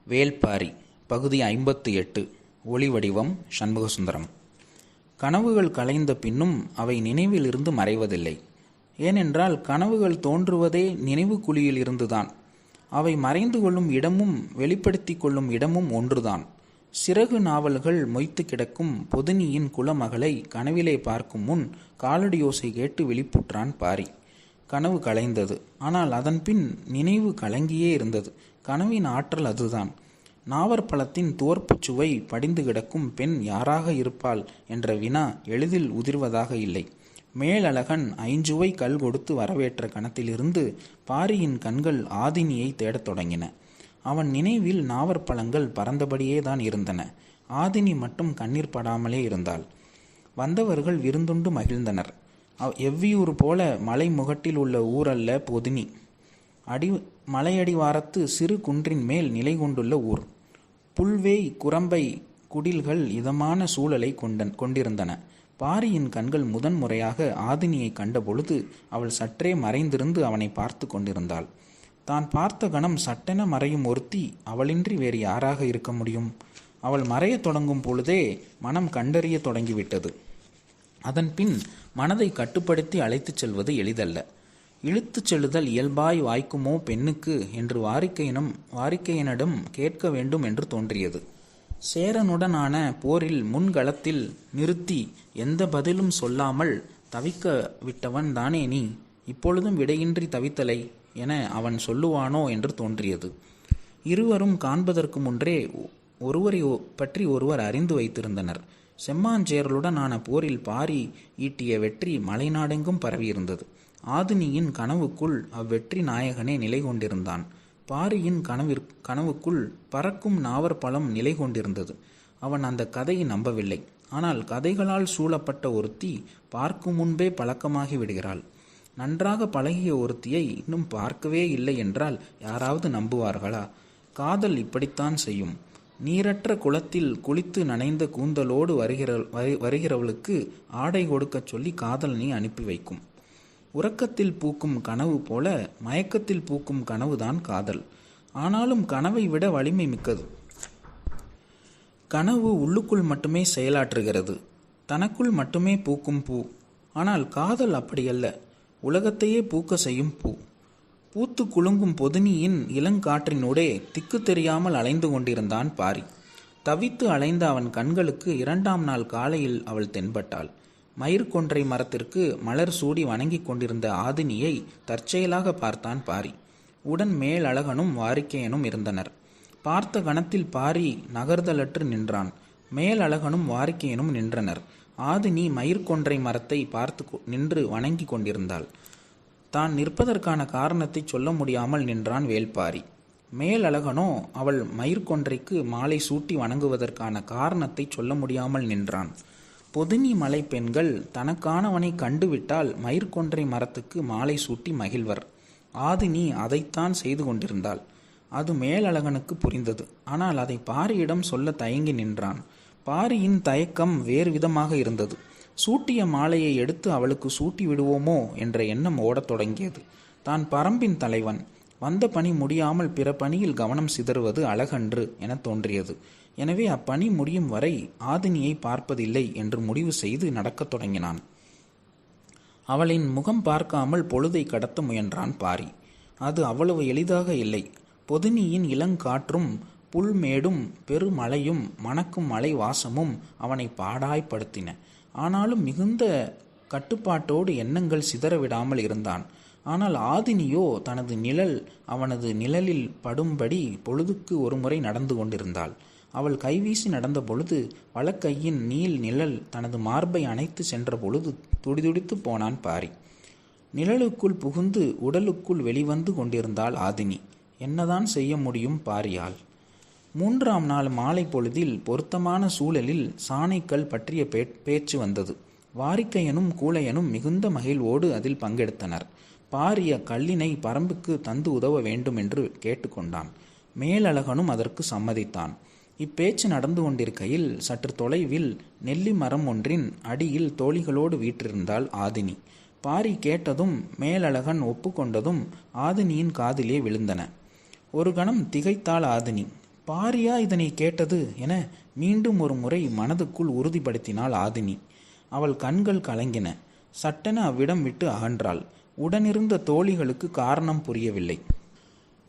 வேள்பாரி பகுதி 58 ஒளி வடிவம் சண்முகசுந்தரம். கனவுகள் கலைந்த பின்னும் அவை நினைவிலிருந்து மறைவதில்லை. ஏனென்றால் கனவுகள் தோன்றுவதே நினைவு குழியில் இருந்துதான். அவை மறைந்து கொள்ளும் இடமும் வெளிப்படுத்தி கொள்ளும் இடமும் ஒன்றுதான். சிறகு நாவல்கள் மொய்த்து கிடக்கும் பொதினியின் குலமகளை கனவிலே பார்க்கும் முன் காலடியோசை கேட்டு விழிப்புற்றான் பாரி. கனவு கலைந்தது. ஆனால் அதன்பின் நினைவு கலங்கியே இருந்தது. கனவின் ஆற்றல் அதுதான். நாவற்பழத்தின் துவர்ப்புச் சுவை படிந்து கிடக்கும் பெண் யாராக இருப்பாள் என்ற வினா எளிதில் உதிர்வதாக இல்லை. மேலழகன் ஐஞ்சுவை கல் கொடுத்து வரவேற்ற கணத்திலிருந்து பாரியின் கண்கள் ஆதினியை தேடத் தொடங்கின. அவன் நினைவில் நாவற்பழங்கள் பறந்தபடியே தான் இருந்தன. ஆதினி மட்டும் கண்ணீர் படாமலே இருந்தாள். வந்தவர்கள் விருந்துண்டு மகிழ்ந்தனர். எவ்வியூர் போல மலை முகட்டில் உள்ள ஊரல்ல பொதினி. மலையடிவாரத்து சிறு குன்றின் மேல் நிலை கொண்டுள்ள ஊர். புல்வேய் குரம்பை குடில்கள் இதமான சூழலை கொண்டிருந்தன. பாரியின் கண்கள் முதன்முறையாக ஆதினியை கண்டபொழுது அவள் சற்றே மறைந்திருந்து அவனை பார்த்து கொண்டிருந்தாள். தான் பார்த்த கணம் சட்டென மறையும் ஒருத்தி அவளின்றி வேறு யாராக இருக்க முடியும்? அவள் மறையத் தொடங்கும் பொழுதே மனம் கண்டறிய தொடங்கிவிட்டது. அதன் பின் மனதை கட்டுப்படுத்தி அழைத்துச் செல்வது எளிதல்ல. இழுத்துச் செல்லுதல் இயல்பாய் வாய்க்குமோ பெண்ணுக்கு என்று வாரிக்கையனிடம் கேட்க வேண்டும் என்று தோன்றியது. சேரனுடனான போரில் முன்களத்தில் நிறுத்தி எந்த பதிலும் சொல்லாமல் தவிக்க விட்டவன் தானே நீ? இப்பொழுதும் விடையின்றி தவித்தலை என அவன் சொல்லுவானோ என்று தோன்றியது. இருவரும் காண்பதற்கு முன்றே ஒருவரை பற்றி ஒருவர் அறிந்து வைத்திருந்தனர். செம்மாஞ்சேரலுடனான போரில் பாரி ஈட்டிய வெற்றி மலைநாடெங்கும் பரவியிருந்தது. ஆதினியின் கனவுக்குள் அவ்வெற்றி நாயகனே நிலை கொண்டிருந்தான். பாரியின் கனவுக்குள் பறக்கும் நாவற்பழம் நிலை கொண்டிருந்தது. அவன் அந்த கதையை நம்பவில்லை. ஆனால் கதைகளால் சூழப்பட்ட ஒருத்தி பார்க்கும் முன்பே பழக்கமாகி விடுகிறாள். நன்றாக பழகிய ஒருத்தியை இன்னும் பார்க்கவே இல்லை என்றால் யாராவது நம்புவார்களா? காதல் இப்படித்தான் செய்யும். நீரற்ற குளத்தில் குளித்து நனைந்த கூந்தலோடு வருகிறவளுக்கு ஆடை கொடுக்கச் சொல்லி காதல் நீ அனுப்பி வைக்கும். உறக்கத்தில் பூக்கும் கனவு போல மயக்கத்தில் பூக்கும் கனவுதான் காதல். ஆனாலும் கனவை விட வலிமை மிக்கது. கனவு உள்ளுக்குள் மட்டுமே செயலாற்றுகிறது. தனக்குள் மட்டுமே பூக்கும் பூ. ஆனால் காதல் அப்படியல்ல. உலகத்தையே பூக்க செய்யும் பூ. பூத்து குலுங்கும் பொதினியின் இளங்காற்றினூடே திக்கு தெரியாமல் அலைந்து கொண்டிருந்தான் பாரி. தவித்து அலைந்த அவன் கண்களுக்கு 2ஆம் நாள் காலையில் அவள் தென்பட்டாள். மயிர்கொன்றை மரத்திற்கு மலர் சூடி வணங்கி கொண்டிருந்த ஆதினியை தற்செயலாக பார்த்தான் பாரி. உடன் மேலழகனும் வாரிக்கையனும் இருந்தனர். பார்த்த கணத்தில் பாரி நகர்தலற்று நின்றான். மேலழகனும் வாரிக்கையனும் நின்றனர். ஆதினி மயிர்கொன்றை மரத்தை பார்த்து நின்று வணங்கி கொண்டிருந்தாள். தான் நிற்பதற்கான காரணத்தை சொல்ல முடியாமல் நின்றான் வேள்பாரி. மேலழகனோ அவள் மயிர்கொன்றைக்கு மாலை சூட்டி வணங்குவதற்கான காரணத்தை சொல்ல முடியாமல் நின்றான். பொதினி மலை பெண்கள் தனக்கானவனை கண்டுவிட்டால் மயிர்கொன்றை மரத்துக்கு மாலை சூட்டி மகிழ்வர். ஆதினி அதைத்தான் செய்து கொண்டிருந்தாள். அது மேலழகனுக்கு புரிந்தது. ஆனால் அதை பாரியிடம் சொல்ல தயங்கி நின்றான். பாரியின் தயக்கம் வேறு விதமாக இருந்தது. சூட்டிய மாலையை எடுத்து அவளுக்கு சூட்டி விடுவோமோ என்ற எண்ணம் ஓடத் தொடங்கியது. தான் பரம்பின் தலைவன். வந்த பணி முடியாமல் பிற பணியில் கவனம் சிதறுவது அழகன்று என தோன்றியது. எனவே அப்பணி முடியும் வரை ஆதினியை பார்ப்பதில்லை என்று முடிவு செய்து நடக்கத் தொடங்கினான். அவளின் முகம் பார்க்காமல் பொழுதை கடத்த முயன்றான் பாரி. அது அவ்வளவு எளிதாக இல்லை. பொதினியின் இளங்காற்றும் புல்மேடும் பெருமழையும் மணக்கும் மலை வாசமும் அவனை பாடாய்ப்படுத்தின. ஆனாலும் மிகுந்த கட்டுப்பாட்டோடு எண்ணங்கள் சிதறவிடாமல் இருந்தான். ஆனால் ஆதினியோ தனது நிழல் அவனது நிழலில் படும்படி பொழுதுக்கு ஒரு முறை நடந்து கொண்டிருந்தாள். அவள் கைவீசி நடந்த பொழுது வலக்கையின் நீள் நிழல் தனது மார்பை அணைத்து சென்ற பொழுது துடிதுடித்து போனான் பாரி. நிழலுக்குள் புகுந்து உடலுக்குள் வெளிவந்து கொண்டிருந்தாள் ஆதினி. என்னதான் செய்ய முடியும் பாரியால்? 3ஆம் நாள் மாலை பொழுதில் பொருத்தமான சூழலில் சாணைக்கல் பற்றிய பேச்சு வந்தது. வாரிக்கையனும் கூழையனும் மிகுந்த மகிழ்வோடு அதில் பங்கெடுத்தனர். பாரிய கல்லினை பரம்புக்கு தந்து உதவ வேண்டும் என்று கேட்டுக்கொண்டான். மேலழகனும் அதற்கு சம்மதித்தான். இப்பேச்சு நடந்து கொண்டிருக்கையில் சற்று தொலைவில் நெல்லி மரம் ஒன்றின் அடியில் தோழிகளோடு வீற்றிருந்தாள் ஆதினி. பாரி கேட்டதும் மேலழகன் ஒப்புக்கொண்டதும் ஆதினியின் காதிலே விழுந்தன. ஒரு கணம் திகைத்தாள் ஆதினி. பாரியா இதனை கேட்டது என மீண்டும் ஒரு முறை மனதுக்குள் உறுதிப்படுத்தினாள் ஆதினி. அவள் கண்கள் கலங்கின. சட்டென அவ்விடம் விட்டு அகன்றாள். உடனிருந்த தோழிகளுக்கு காரணம் புரியவில்லை.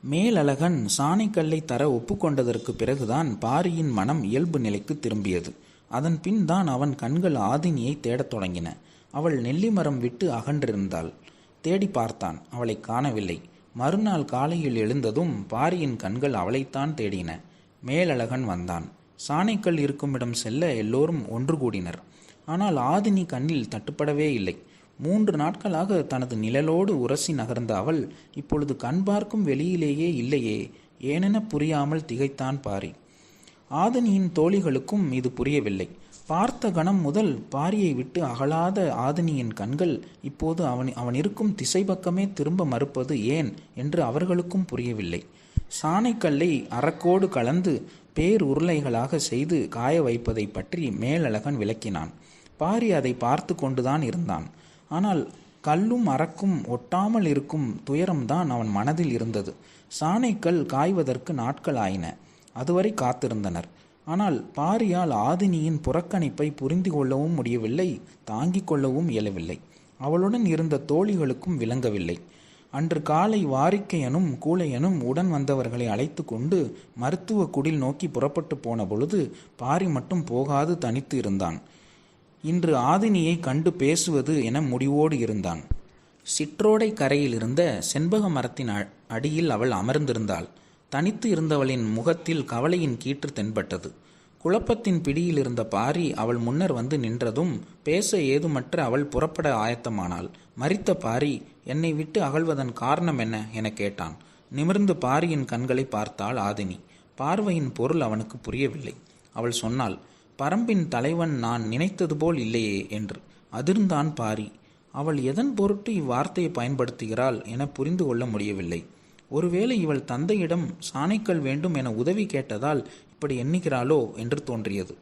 மேலழகன் சாணைக்கல்லை தர ஒப்புக்கொண்டதற்கு பிறகுதான் பாரியின் மனம் இயல்பு நிலைக்கு திரும்பியது. அதன் பின் தான் அவன் கண்கள் ஆதினியை தேடத் தொடங்கின. அவள் நெல்லிமரம் விட்டு அகன்றிருந்தாள். தேடி பார்த்தான். அவளை காணவில்லை. மறுநாள் காலையில் எழுந்ததும் பாரியின் கண்கள் அவளைத்தான் தேடின. மேலழகன் வந்தான். சாணைக்கல் இருக்குமிடம் செல்ல எல்லோரும் ஒன்று கூடினர். ஆனால் ஆதினி கண்ணில் தட்டுப்படவே இல்லை. 3 நாட்களாக தனது நிழலோடு உரசி நகர்ந்த அவள் இப்பொழுது கண் பார்க்கும் வெளியிலேயே இல்லையே. ஏனென புரியாமல் திகைத்தான் பாரி. ஆதினியின் தோழிகளுக்கும் இது புரியவில்லை. பார்த்த கணம் முதல் பாரியை விட்டு அகலாத ஆதினியின் கண்கள் இப்போது அவன் இருக்கும் திசை பக்கமே திரும்ப மறுப்பது ஏன் என்று அவர்களுக்கும் புரியவில்லை. சாணைக்கல்லை அரக்கோடு கலந்து பேர் உருளைகளாக செய்து காய வைப்பதை பற்றி மேலழகன் விளக்கினான். பாரி அதை பார்த்து கொண்டுதான் இருந்தான். ஆனால் கல்லும் அரக்கும் ஒட்டாமல் இருக்கும் துயரம்தான் அவன் மனதில் இருந்தது. சாணைக்கல் காய்வதற்கு நாட்கள் ஆயின. அதுவரை காத்திருந்தனர். ஆனால் பாரியால் ஆதினியின் புறக்கணிப்பை புரிந்து கொள்ளவும் முடியவில்லை, தாங்கிக் கொள்ளவும் இயலவில்லை. அவளுடன் இருந்த தோழிகளுக்கும் விளங்கவில்லை. அன்று காலை வாரிக்கையனும் கூழையனும் உடன் வந்தவர்களை அழைத்து கொண்டு மருத்துவ குடில் நோக்கி புறப்பட்டு போன பொழுது பாரி மட்டும் போகாது தனித்து இருந்தான். இன்று ஆதினியை கண்டு பேசுவது என முடிவோடு இருந்தான். சிற்றோடை கரையில் இருந்த செண்பக மரத்தின் அடியில் அவள் அமர்ந்திருந்தாள். தனித்து இருந்தவளின் முகத்தில் கவலையின் கீற்று தென்பட்டது. குழப்பத்தின் பிடியில் இருந்த பாரி அவள் முன்னர் வந்து நின்றதும் பேச ஏதுமற்ற அவள் புறப்பட ஆயத்தமானாள். மரித்த பாரி, என்னை விட்டு அகழ்வதன் காரணம் என்ன என கேட்டான். நிமிர்ந்து பாரியின் கண்களை பார்த்தாள் ஆதினி. பார்வையின் பொருள் அவனுக்கு புரியவில்லை. அவள் சொன்னாள், பரம்பின் தலைவன் நான் நினைத்தது போல் இல்லையே என்று. அதிர்ந்தான் பாரி. அவள் எதன் பொருட்டு இவ்வார்த்தையை பயன்படுத்துகிறாள் என புரிந்து கொள்ள முடியவில்லை. ஒருவேளை இவள் தந்தையிடம் சாணைக்கல் வேண்டும் என உதவி கேட்டதால் இப்படி எண்ணுகிறாளோ என்று தோன்றியது.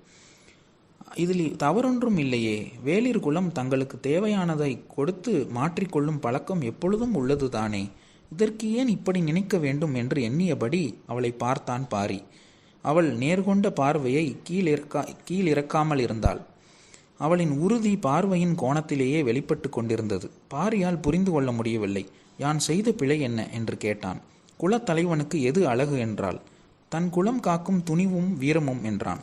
இதில் தவறொன்றும் இல்லையே. வேளிர் குலம் தங்களுக்கு தேவையானதை கொடுத்து மாற்றிக்கொள்ளும் பழக்கம் எப்பொழுதும் உள்ளதுதானே. இதற்கு ஏன் இப்படி நினைக்க வேண்டும் என்று எண்ணியபடி அவளை பார்த்தான் பாரி. அவள் நேர்கொண்ட பார்வையை கீழிறக்காமல் இருந்தாள். அவளின் உறுதி பார்வையின் கோணத்திலேயே வெளிப்பட்டு கொண்டிருந்தது. பாரியால் புரிந்து கொள்ள முடியவில்லை. யான் செய்த பிழை என்ன என்று கேட்டான். குலத்தலைவனுக்கு எது அழகு என்றாள். தன் குலம் காக்கும் துணிவும் வீரமும் என்றான்.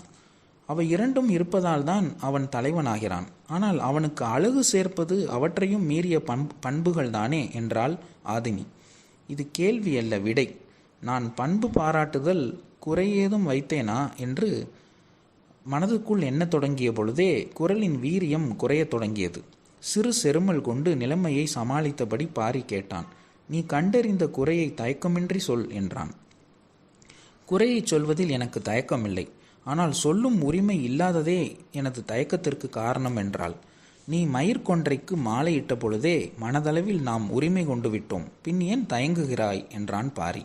அவை இரண்டும் இருப்பதால் தான் அவன் தலைவனாகிறான். ஆனால் அவனுக்கு அழகு சேர்ப்பது அவற்றையும் மீறிய பண்புகள் தானே என்றாள் ஆதினி. இது கேள்வி அல்ல, விடை. நான் பண்பு பாராட்டுதல் குறையேதும் வைத்தேனா என்று மனதுக்குள் எண்ண தொடங்கிய பொழுதே குரலின் வீரியம் குறையத் தொடங்கியது. சிறு செருமல் கொண்டு நிலைமையை சமாளித்தபடி பாரி கேட்டான். நீ கண்டறிந்த குறையை தயக்கமின்றி சொல் என்றான். குறையை சொல்வதில் எனக்கு தயக்கமில்லை. ஆனால் சொல்லும் உரிமை இல்லாததே எனது தயக்கத்திற்கு காரணம் என்றாள். நீ மயிர்கொன்றைக்கு மாலையிட்ட பொழுதே மனதளவில் நாம் உரிமை கொண்டு விட்டோம். பின் ஏன் தயங்குகிறாய் என்றான் பாரி.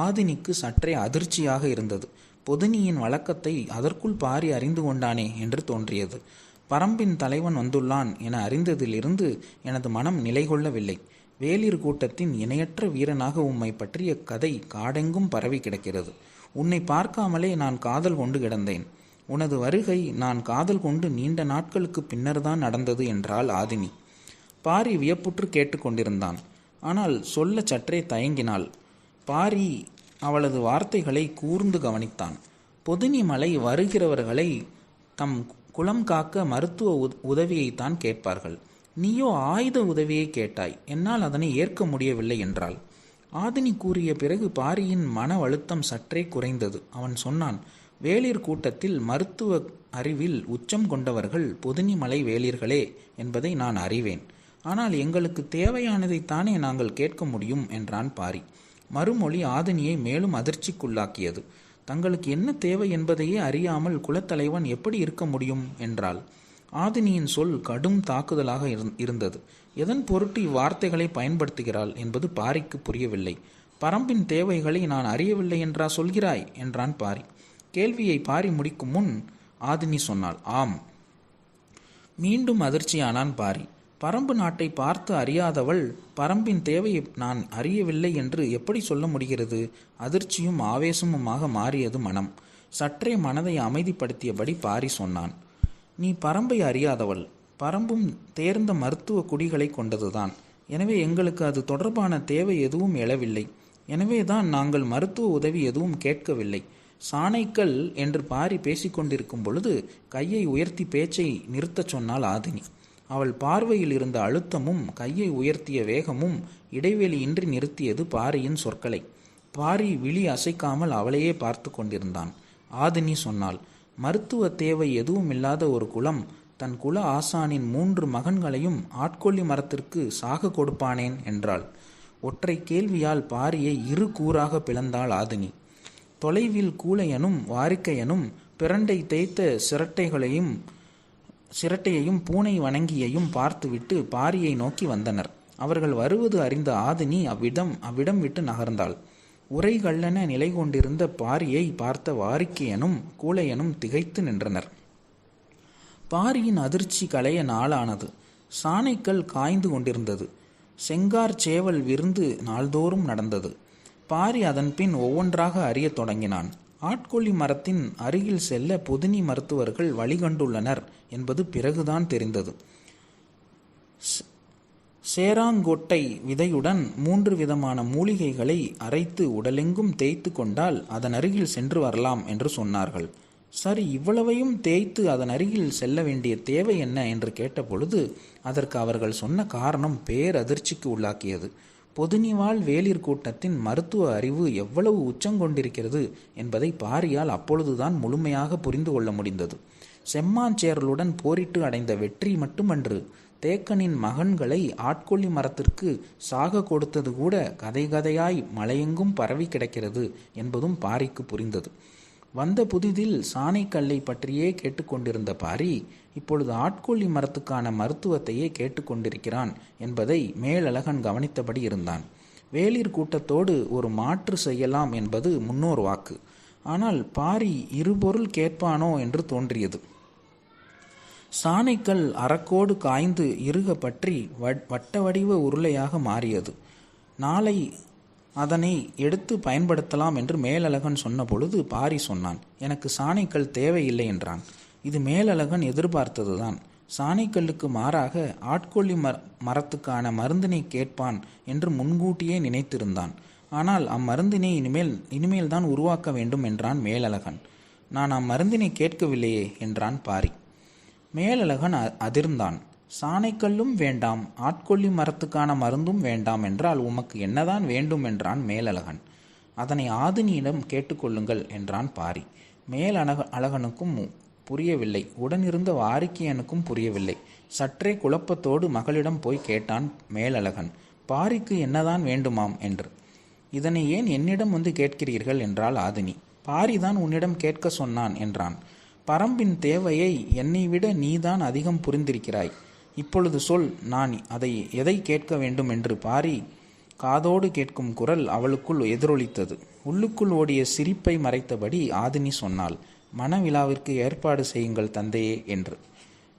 ஆதினிக்கு சற்றே அதிர்ச்சியாக இருந்தது. பொதினியின் வழக்கத்தை அதற்குள் பாரி அறிந்து கொண்டானே என்று தோன்றியது. பரம்பின் தலைவன் வந்துள்ளான் என அறிந்ததிலிருந்து எனது மனம் நிலை கொள்ளவில்லை. வேளிர் கூட்டத்தின் இணையற்ற வீரனாக உம்மை பற்றிய கதை காடெங்கும் பரவி கிடக்கிறது. உன்னை பார்க்காமலே நான் காதல் கொண்டு கிடந்தேன். உனது வருகை நான் காதல் கொண்டு நீண்ட நாட்களுக்கு பின்னர்தான் நடந்தது என்றாள் ஆதினி. பாரி வியப்புற்று கேட்டுக்கொண்டிருந்தான். ஆனால் சொல்ல சற்றே தயங்கினாள். பாரி அவளது வார்த்தைகளை கூர்ந்து கவனித்தான். பொதினி மலை வருகிறவர்களை தம் குலம் காக்க மருத்துவ உதவியைத்தான் கேட்பார்கள். நீயோ ஆயுத உதவியை கேட்டாய். என்னால் அதனை ஏற்க முடியவில்லை என்றாள். ஆதினி கூறிய பிறகு பாரியின் மன அழுத்தம் சற்றே குறைந்தது. அவன் சொன்னான், வேளிர் கூட்டத்தில் மருத்துவ அறிவில் உச்சம் கொண்டவர்கள் பொதினி மலை வேளிர்களே என்பதை நான் அறிவேன். ஆனால் எங்களுக்கு தேவையானதைத்தானே நாங்கள் கேட்க முடியும் என்றான் பாரி. மறுமொழி ஆதினியை மேலும் அதிர்ச்சிக்குள்ளாக்கியது. தங்களுக்கு என்ன தேவை என்பதையே அறியாமல் குலத்தலைவன் எப்படி இருக்க முடியும் என்றாள். ஆதினியின் சொல் கடும் தாக்குதலாக இருந்தது. எதன் பொருட்டு இவ்வார்த்தைகளை பயன்படுத்துகிறாள் என்பது பாரிக்கு புரியவில்லை. பரம்பின் தேவைகளை நான் அறியவில்லை என்றா சொல்கிறாய் என்றான் பாரி. கேள்வியை பாரி முடிக்கும் முன் ஆதினி சொன்னாள், ஆம். மீண்டும் அதிர்ச்சியானான் பாரி. பரம்பு நாட்டை பார்த்து அறியாதவள் பரம்பின் தேவையை நான் அறியவில்லை என்று எப்படி சொல்ல முடிகிறது? அதிர்ச்சியும் ஆவேசமுமாக மாறியது மனம். சற்றே மனதை அமைதிப்படுத்தியபடி பாரி சொன்னான். நீ பரம்பை அறியாதவள். பரம்பும் தேர்ந்த மருத்துவ குடிகளை கொண்டதுதான். எனவே எங்களுக்கு அது தொடர்பான தேவை எதுவும் எழவில்லை. எனவேதான் நாங்கள் மருத்துவ உதவி எதுவும் கேட்கவில்லை. சாணைக்கல் என்று பாரி பேசிக்கொண்டிருக்கும் பொழுது கையை உயர்த்தி பேச்சை நிறுத்தச் சொன்னாள் ஆதினி. அவள் பார்வையில் இருந்த அழுத்தமும் கையை உயர்த்திய வேகமும் இடைவெளியின்றி நிறுத்தியது பாரியின் சொற்களை. பாரி விழி அசைக்காமல் அவளையே பார்த்து கொண்டிருந்தான். ஆதினி சொன்னாள், மருத்துவ தேவை எதுவும் இல்லாத ஒரு குலம் தன் குல ஆசானின் 3 மகன்களையும் ஆட்கொல்லி மரத்திற்கு சாக கொடுப்பானேன் என்றாள். ஒற்றை கேள்வியால் பாரியை 2 கூறாக பிளந்தாள் ஆதினி. தொலைவில் கூழையனும் வாரிக்கையனும் பிரண்டை தேய்த்த சிரட்டையையும் பூனை வணங்கியையும் பார்த்துவிட்டு பாரியை நோக்கி வந்தனர். அவர்கள் வருவது அறிந்த ஆதினி அவ்விடம் விட்டு நகர்ந்தாள். உரைகள்ளென நிலை கொண்டிருந்த பாரியை பார்த்த வாரிக்கையனும் கூழையனும் திகைத்து நின்றனர். பாரியின் அதிர்ச்சி களைய நாளானது. சாணைக்கல் காய்ந்து கொண்டிருந்தது. செங்கார் சேவல் விருந்து நாள்தோறும் நடந்தது. பாரி அதன் பின் ஒவ்வொன்றாக அறியத் தொடங்கினான். ஆட்கொல்லி மரத்தின் அருகில் செல்ல பொதினி மருத்துவர்கள் வழிகண்டுள்ளனர் என்பது பிறகுதான் தெரிந்தது. சேராங்கொட்டை விதையுடன் 3 விதமான மூலிகைகளை அரைத்து உடலெங்கும் தேய்த்து கொண்டால் அதன் அருகில் சென்று வரலாம் என்று சொன்னார்கள். சரி, இவ்வளவையும் தேய்த்து அதன் அருகில் செல்ல வேண்டிய தேவை என்ன என்று கேட்டபொழுது அதற்கு அவர்கள் சொன்ன காரணம் பேரதிர்ச்சிக்கு உள்ளாக்கியது. பொதுனிவாழ் வேளிர் கூட்டத்தின் மருத்துவ அறிவு எவ்வளவு உச்சங்கொண்டிருக்கிறது என்பதை பாரியால் அப்பொழுதுதான் முழுமையாக புரிந்து கொள்ள முடிந்தது. செம்மாஞ்சேரலுடன் போரிட்டு அடைந்த வெற்றி மட்டுமன்று, தேக்கனின் மகன்களை ஆட்கொல்லி மரத்திற்கு சாக கொடுத்தது கூட கதை கதையாய் மலையெங்கும் பரவி கிடக்கிறது என்பதும் பாரிக்கு புரிந்தது. வந்த புதிதில் சாணைக்கல்லை பற்றியே கேட்டுக்கொண்டிருந்த பாரி இப்பொழுது ஆட்கொல்லி மரத்துக்கான மருத்துவத்தையே கேட்டுக்கொண்டிருக்கிறான் என்பதை மேலழகன் கவனித்தபடி இருந்தான். வேளிர் கூட்டத்தோடு ஒரு மாற்று செய்யலாம் என்பது முன்னோர் வாக்கு. ஆனால் பாரி இருபொருள் கேட்பானோ என்று தோன்றியது. சாணைக்கல் அறக்கோடு காய்ந்து இறுக பற்றி வட்ட வடிவ உருளையாக மாறியது. நாளை அதனை எடுத்து பயன்படுத்தலாம் என்று மேலழகன் சொன்ன பொழுது பாரி சொன்னான், எனக்கு சாணைக்கல் தேவையில்லை என்றான். இது மேலழகன் எதிர்பார்த்ததுதான். சாணைக்கல்லுக்கு மாறாக ஆட்கொல்லி மரத்துக்கான மருந்தினை கேட்பான் என்று முன்கூட்டியே நினைத்திருந்தான். ஆனால் அம்மருந்தினை இனிமேல் தான் உருவாக்க வேண்டும் என்றான் மேலழகன். நான் அம்மருந்தினை கேட்கவில்லையே என்றான் பாரி. மேலழகன் அதிர்ந்தான். சாணைக்கல்லும் வேண்டாம், ஆட்கொல்லி மரத்துக்கான மருந்தும் வேண்டாம் என்றால் உமக்கு என்னதான் வேண்டும் என்றான் மேலழகன். அதனை ஆதினியிடம் கேட்டுக்கொள்ளுங்கள் என்றான் பாரி. அழகனுக்கும் புரியவில்லை. உடனிருந்த வாரிக்கையனுக்கும் புரியவில்லை. சற்றே குழப்பத்தோடு மகளிடம் போய் கேட்டான் மேலழகன், பாரிக்கு என்னதான் வேண்டுமாம் என்று. இதனை ஏன் என்னிடம் வந்து கேட்கிறீர்கள் என்றாள் ஆதினி. பாரிதான் உன்னிடம் கேட்க சொன்னான் என்றான். பரம்பின் தேவையை என்னை விட நீதான் அதிகம் புரிந்திருக்கிறாய். இப்பொழுது சொல், நான் எதை கேட்க வேண்டும் என்று. பாரி காதோடு கேட்கும் குரல் அவளுக்குள் எதிரொலித்தது. உள்ளுக்குள் ஓடிய சிரிப்பை மறைத்தபடி ஆதினி சொன்னாள், மனவிழாவிற்கு ஏற்பாடு செய்யுங்கள் தந்தையே என்று.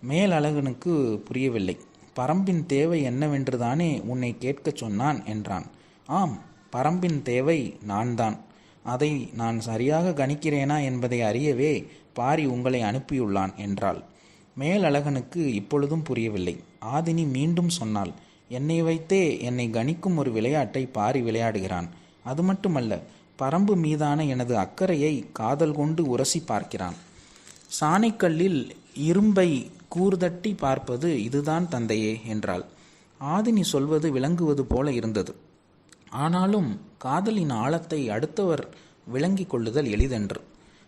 மேலழகனுக்கு புரியவில்லை. பரம்பின் தேவை என்னவென்றுதானே உன்னை கேட்கச் சொன்னான் என்றான். ஆம், பரம்பின் தேவை நான்தான். அதை நான் சரியாக கணிக்கிறேனா என்பதை அறியவே பாரி உங்களை அனுப்பியுள்ளான் என்றாள். மேலழகனுக்கு இப்பொழுதும் புரியவில்லை. ஆதினி மீண்டும் சொன்னாள், என்னை வைத்தே என்னை கணிக்கும் ஒரு விளையாட்டை பாரி விளையாடுகிறான். அது மட்டுமல்ல, பரம்பு மீதான எனது அக்கறையை காதல் கொண்டு உரசி பார்க்கிறான். சாணைக்கல்லில் இரும்பை கூர்தட்டி பார்ப்பது இதுதான் தந்தையே என்றாள். ஆதினி சொல்வது விளங்குவது போல இருந்தது. ஆனாலும் காதலின் ஆழத்தை அடுத்தவர் விளங்கி கொள்ளுதல் எளிதென்று.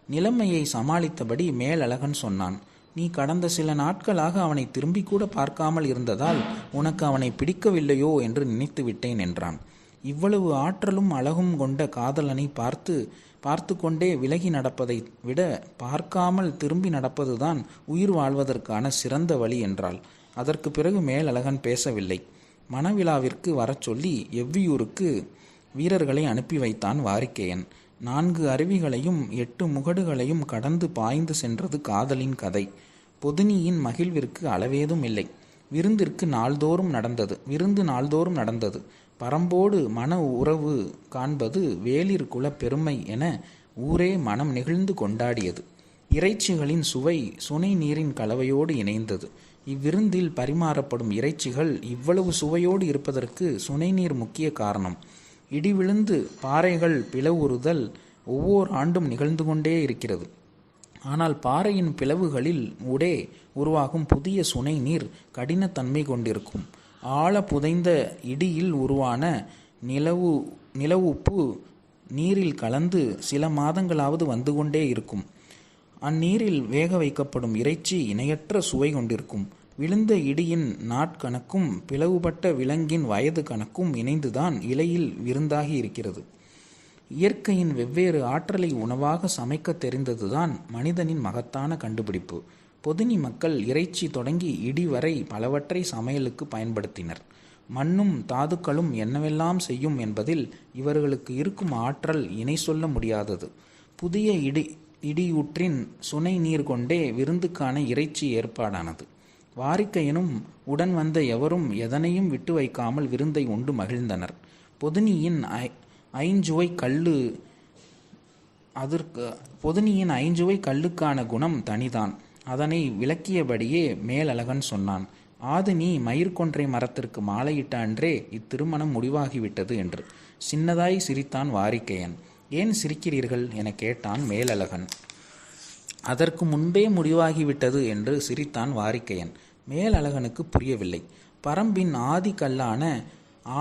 நிலைமையை சமாளித்தபடி மேலழகன் சொன்னான், நீ கடந்த சில நாட்களாக அவனை திரும்பி கூட பார்க்காமல் இருந்ததால் உனக்கு அவனை பிடிக்கவில்லையோ என்று நினைத்து விட்டேன் என்றான். இவ்வளவு ஆற்றலும் அழகும் கொண்ட காதலனை பார்த்து கொண்டே விலகி நடப்பதை விட பார்க்காமல் திரும்பி நடப்பதுதான் உயிர் வாழ்வதற்கான சிறந்த வழி என்றாள். அதற்கு பிறகு மேலழகன் பேசவில்லை. மணவிழாவிற்கு வரச் சொல்லி எவ்வியூருக்கு வீரர்களை அனுப்பி வைத்தான் வாரிக்கையன். 4 அருவிகளையும் 8 முகடுகளையும் கடந்து பாய்ந்து சென்றது காதலின் கதை. பொதினியின் மகிழ்விற்கு அளவேதும் இல்லை. விருந்து நாள்தோறும் நடந்தது. பரம்போடு மன உறவு காண்பது வேளிர் குலப் பெருமை என ஊரே மனம் நெகிழ்ந்து கொண்டாடியது. இறைச்சிகளின் சுவை சுனை நீரின் கலவையோடு இணைந்தது. இவ்விருந்தில் பரிமாறப்படும் இறைச்சிகள் இவ்வளவு சுவையோடு இருப்பதற்கு சுனை நீர் முக்கிய காரணம். இடி விழுந்து பாறைகள் பிளவுறுதல் ஒவ்வொரு ஆண்டும் நிகழ்ந்து கொண்டே இருக்கிறது. ஆனால் பாறையின் பிளவுகளில் ஊடே உருவாகும் புதிய சுனை நீர் கடினத்தன்மை கொண்டிருக்கும். ஆழ புதைந்த இடியில் உருவான நிலவுப்பு நீரில் கலந்து சில மாதங்களாவது வந்து கொண்டே இருக்கும். அந்நீரில் வேக வைக்கப்படும் இறைச்சி இணையற்ற சுவை கொண்டிருக்கும். விழுந்த இடியின் நாட்கணக்கும் பிளவுபட்ட விலங்கின் வயது கணக்கும் இணைந்துதான் இலையில் விருந்தாகி இருக்கிறது. இயற்கையின் வெவ்வேறு ஆற்றலை உணவாக சமைக்க தெரிந்ததுதான் மனிதனின் மகத்தான கண்டுபிடிப்பு. பொதினி மக்கள் இறைச்சி தொடங்கி இடி வரை பலவற்றை சமையலுக்கு பயன்படுத்தினர். மண்ணும் தாதுக்களும் என்னவெல்லாம் செய்யும் என்பதில் இவர்களுக்கு இருக்கும் ஆற்றல் இணை சொல்ல முடியாதது. புதிய இடியூற்றின் சுனை நீர் கொண்டே விருந்துக்கான இறைச்சி ஏற்பாடானது. வாரிக்கையனும் உடன் வந்த எவரும் எதனையும் விட்டு வைக்காமல் விருந்தை உண்டு மகிழ்ந்தனர். பொதினியின் ஐஞ்சுவை கல்லுக்கான குணம் தனிதான். அதனை விளக்கியபடியே மேலழகன் சொன்னான். ஆதினி மயிர்கொன்றை மரத்திற்கு மாலையிட்ட அன்றே இத்திருமணம் முடிவாகிவிட்டது என்று சின்னதாய் சிரித்தான் வாரிக்கையன். ஏன் சிரிக்கிறீர்கள் என கேட்டான் மேலழகன். அதற்கு முன்பே முடிவாகிவிட்டது என்று சிரித்தான் வாரிக்கையன். மேலழகனுக்கு புரியவில்லை. பரம்பின் ஆதி கல்லான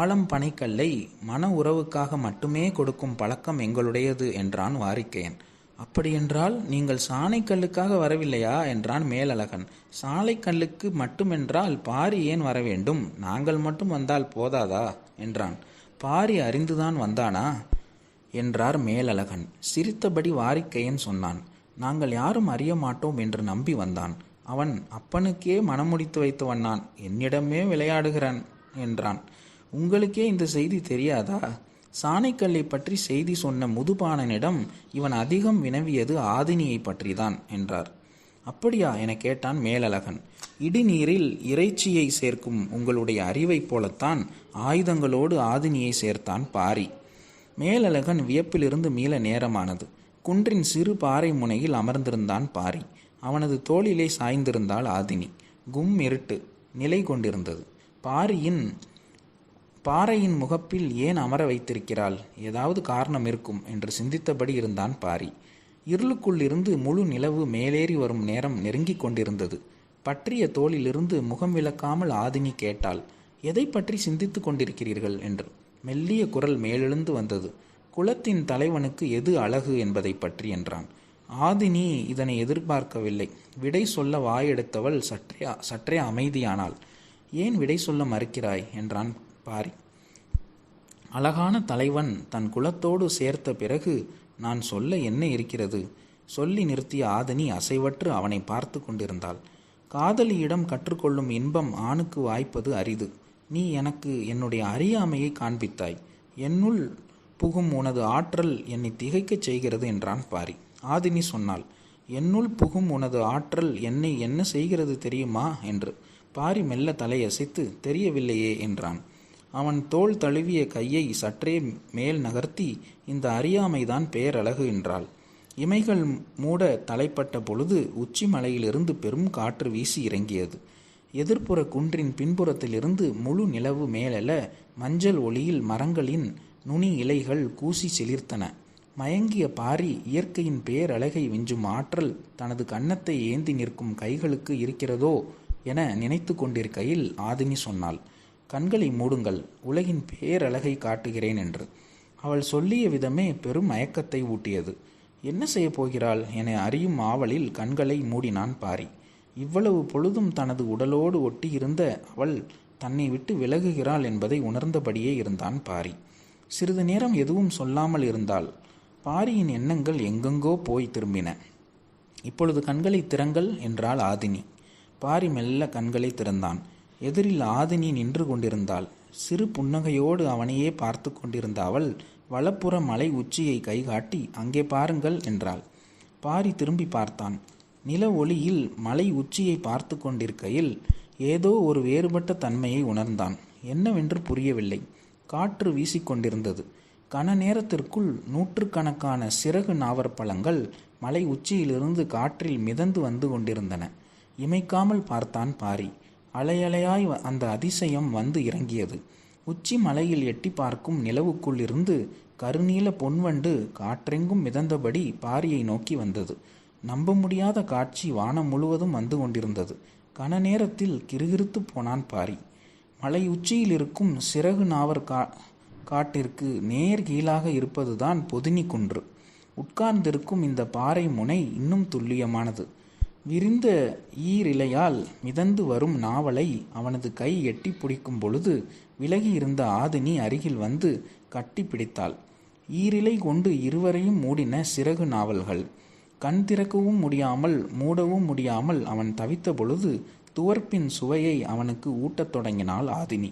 ஆலம்பனைக்கல்லை மன உறவுக்காக மட்டுமே கொடுக்கும் பழக்கம் எங்களுடையது என்றான் வாரிக்கையன். அப்படியென்றால் நீங்கள் சாணைக்கல்லுக்காக வரவில்லையா என்றான் மேலழகன். சாலைக்கல்லுக்கு மட்டுமென்றால் பாரி ஏன் வர வேண்டும்? நாங்கள் மட்டும் வந்தால் போதாதா என்றான். பாரி அறிந்துதான் வந்தானா என்றார் மேலழகன். சிரித்தபடி வாரிக்கையன் சொன்னான். நாங்கள் யாரும் அறிய மாட்டோம் என்று நம்பி வந்தான். அவன் அப்பனுக்கே மனமுடித்து வைத்து வந்தான். என்னிடமே விளையாடுகிறான் என்றான். உங்களுக்கே இந்த செய்தி தெரியாதா? சாணைக்கல்லை பற்றி செய்தி சொன்ன முதுபாணனிடம் இவன் அதிகம் வினவியது ஆதினியை பற்றிதான் என்றார். அப்படியா என கேட்டான் மேலழகன். இடிநீரில் இறைச்சியை சேர்க்கும் உங்களுடைய அறிவைப் போலத்தான் ஆயுதங்களோடு ஆதினியை சேர்த்தான் பாரி. மேலழகன் வியப்பிலிருந்து மீள நேரமானது. குன்றின் சிறு பாறை முனையில் அமர்ந்திருந்தான் பாரி. அவனது தோளிலே சாய்ந்திருந்தாள் ஆதினி. கும் இருட்டு நிலை கொண்டிருந்தது. பாறையின் முகப்பில் ஏன் அமர வைத்திருக்கிறாள்? ஏதாவது காரணம் இருக்கும் என்று சிந்தித்தபடி இருந்தான் பாரி. இருளுக்குள்ளிருந்து முழு நிலவு மேலேறி வரும் நேரம் நெருங்கிக் கொண்டிருந்தது. பற்றிய தோளிலிருந்து முகம் விளக்காமல் ஆதினி கேட்டாள். எதை பற்றி சிந்தித்து கொண்டிருக்கிறீர்கள் என்று. மெல்லிய குரல் மேலெழுந்து வந்தது. குலத்தின் தலைவனுக்கு எது அழகு என்பதை பற்றி என்றான். ஆதினி இதனை எதிர்பார்க்கவில்லை. விடை சொல்ல வாயெடுத்தவள் சற்றே அமைதியானாள். ஏன் விடை சொல்ல மறுக்கிறாய் என்றான் பாரி. அழகான தலைவன் தன் குலத்தோடு சேர்த்த பிறகு நான் சொல்ல என்ன இருக்கிறது? சொல்லி நிறுத்திய ஆதினி அசைவற்று அவனை பார்த்து கொண்டிருந்தாள். காதலியிடம் கற்றுக்கொள்ளும் இன்பம் ஆணுக்கு வாய்ப்பது அரிது. நீ எனக்கு என்னுடைய அறியாமையை காண்பித்தாய். என்னுள் புகும் உனது ஆற்றல் என்னை திகைக்கச் செய்கிறது என்றான் பாரி. ஆதினி சொன்னாள். என்னுள் புகும் உனது ஆற்றல் என்னை என்ன செய்கிறது தெரியுமா என்று. பாரி மெல்ல தலையசைத்து தெரியவில்லையே என்றான். அவன் தோள் தழுவிய கையை சற்றே மேல் நகர்த்தி இந்த அறியாமைதான் பேரழகு என்றாள். இமைகள் மூட தலைப்பட்ட பொழுது உச்சி மலையிலிருந்து பெரும் காற்று வீசி இறங்கியது. எதிர்ப்புற குன்றின் பின்புறத்திலிருந்து முழு நிலவு மேலெழ மஞ்சள் ஒளியில் மரங்களின் நுனி இலைகள் கூசி சிலிர்த்தன. மயங்கிய பாரி இயற்கையின் பேரழகை விஞ்சும் ஆற்றல் தனது கன்னத்தை ஏந்தி நிற்கும் கைகளுக்கு இருக்கிறதோ என நினைத்து கொண்டிருக்கையில் ஆதினி சொன்னாள். கண்களை மூடுங்கள், உலகின் பேரழகை காட்டுகிறேன் என்று. அவள் சொல்லிய விதமே பெரும் மயக்கத்தை ஊட்டியது. என்ன செய்ய போகிறாள் என அறியும் ஆவலில் கண்களை மூடினான் பாரி. இவ்வளவு பொழுதும் தனது உடலோடு ஒட்டியிருந்த அவள் தன்னை விட்டு விலகுகிறாள் என்பதை உணர்ந்தபடியே இருந்தான் பாரி. சிறிது நேரம் எதுவும் சொல்லாமல் இருந்தாள். பாரியின் எண்ணங்கள் எங்கெங்கோ போய் திரும்பின. இப்பொழுது கண்களை திறங்கள் என்றாள் ஆதினி. பாரி மெல்ல கண்களை திறந்தான். எதிரில் ஆதினி நின்று கொண்டிருந்தாள். சிறு புன்னகையோடு அவனையே பார்த்து கொண்டிருந்த அவள் வலப்புற மலை உச்சியை கைகாட்டி அங்கே பாருங்கள் என்றாள். பாரி திரும்பி பார்த்தான். நில ஒளியில் மலை உச்சியை பார்த்து கொண்டிருக்கையில் ஏதோ ஒரு வேறுபட்ட தன்மையை உணர்ந்தான். என்னவென்று புரியவில்லை. காற்று வீசிக்கொண்டிருந்தது. கன நேரத்திற்குள் நூற்றுக்கணக்கான சிறகு நாவற்பழங்கள் மலை உச்சியிலிருந்து காற்றில் மிதந்து வந்து கொண்டிருந்தன. இமைக்காமல் பார்த்தான் பாரி. அலையலையாய் அந்த அதிசயம் வந்து இறங்கியது. உச்சி மலையில் எட்டி பார்க்கும் நிலவுக்குள் இருந்து கருநீல பொன்வண்டு காற்றெங்கும் மிதந்தபடி பாரியை நோக்கி வந்தது. நம்ப முடியாத காட்சி வானம் முழுவதும் வந்து கொண்டிருந்தது. கன நேரத்தில் கிறுகிறுத்து போனான் பாரி. மலை உச்சியில் இருக்கும் சிறகு நாவர் காட்டிற்கு நேர் கீழாக இருப்பதுதான் பொதினி குன்று. உட்கார்ந்திருக்கும் இந்த பாறை முனை இன்னும் துல்லியமானது. விரிந்த ஈரிலையால் மிதந்து வரும் நாவலை அவனது கை எட்டி பிடிக்கும் பொழுது விலகி இருந்த ஆதினி அருகில் வந்து கட்டி பிடித்தாள். ஈரிலை கொண்டு இருவரையும் மூடின சிறகு நாவல்கள். கண் திறக்கவும் முடியாமல் மூடவும் முடியாமல் அவன் தவித்த பொழுது துவர்ப்பின் சுவையை அவனுக்கு ஊட்டத் தொடங்கினாள் ஆதினி.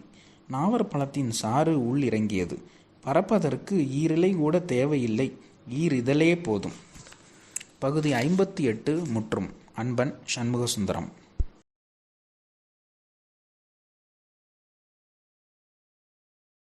நாவற்பழத்தின் சாறு உள் இறங்கியது. பறப்பதற்கு ஈரிலை கூட தேவையில்லை, ஈரிதழே போதும். பகுதி 58 முற்றும். அன்பன் சண்முகசுந்தரம்.